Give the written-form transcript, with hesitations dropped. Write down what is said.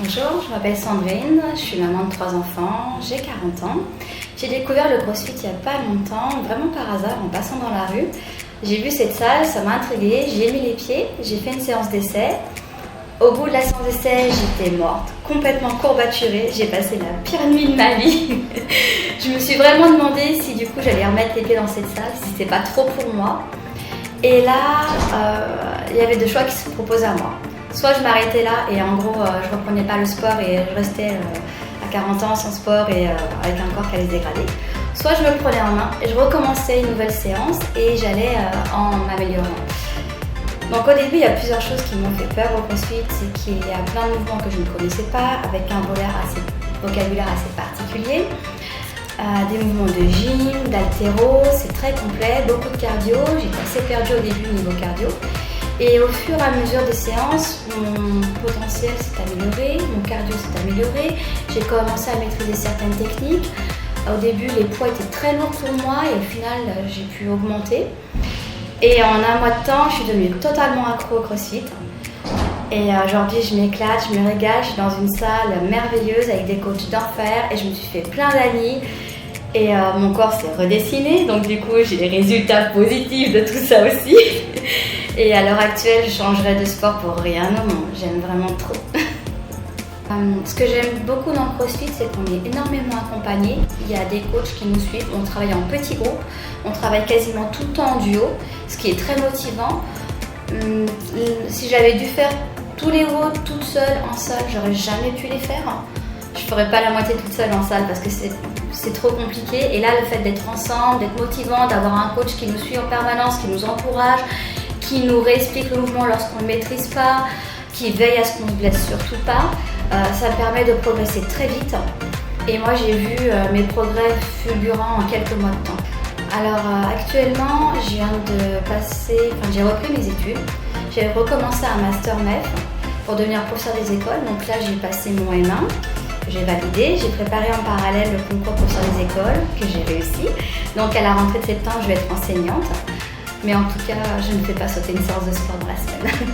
Bonjour, je m'appelle Sandrine, je suis maman de 3 enfants, j'ai 40 ans. J'ai découvert le CrossFit il n'y a pas longtemps, vraiment par hasard en passant dans la rue. J'ai vu cette salle, ça m'a intriguée, j'y ai mis les pieds, j'ai fait une séance d'essai. Au bout de la séance d'essai, j'étais morte, complètement courbaturée, j'ai passé la pire nuit de ma vie. Je me suis vraiment demandé si du coup j'allais remettre les pieds dans cette salle, si c'était pas trop pour moi. Et là, il y avait deux choix qui se proposaient à moi. Soit je m'arrêtais là et en gros je reprenais pas le sport et je restais à 40 ans sans sport et avec un corps qui allait se dégrader. Soit je me le prenais en main et je recommençais une nouvelle séance et j'allais en m'améliorant. Donc au début il y a plusieurs choses qui m'ont fait peur au CrossFit, c'est qu'il y a plein de mouvements que je ne connaissais pas avec un vocabulaire assez particulier. Des mouvements de gym, d'haltéro, c'est très complet, beaucoup de cardio, j'étais assez perdue au début niveau cardio. Et au fur et à mesure des séances, mon potentiel s'est amélioré, mon cardio s'est amélioré, j'ai commencé à maîtriser certaines techniques. Au début, les poids étaient très lourds pour moi et au final, j'ai pu augmenter. Et en un mois de temps, je suis devenue totalement accro au CrossFit. Et aujourd'hui, je m'éclate, je me régale, je suis dans une salle merveilleuse avec des coachs d'enfer et je me suis fait plein d'amis. Et mon corps s'est redessiné, donc du coup, j'ai les résultats positifs de tout ça aussi. Et à l'heure actuelle, je changerais de sport pour rien au monde. J'aime vraiment trop. Ce que j'aime beaucoup dans le CrossFit, c'est qu'on est énormément accompagnés. Il y a des coachs qui nous suivent. On travaille en petits groupes. On travaille quasiment tout le temps en duo, ce qui est très motivant. Si j'avais dû faire tous les WOD toute seule en salle, j'aurais jamais pu les faire. Je ferais pas la moitié toute seule en salle parce que c'est trop compliqué. Et là, le fait d'être ensemble, d'être motivant, d'avoir un coach qui nous suit en permanence, qui nous encourage, qui nous réexplique le mouvement lorsqu'on ne le maîtrise pas, qui veille à ce qu'on ne se blesse surtout pas, ça me permet de progresser très vite. Et moi j'ai vu mes progrès fulgurants en quelques mois de temps. Alors actuellement, j'ai repris mes études. J'ai recommencé un master MEF pour devenir professeur des écoles. Donc là j'ai passé mon M1, que j'ai validé. J'ai préparé en parallèle le concours professeur des écoles, que j'ai réussi. Donc à la rentrée de septembre, je vais être enseignante. Mais en tout cas, je ne fais pas sauter une séance de sport dans la semaine.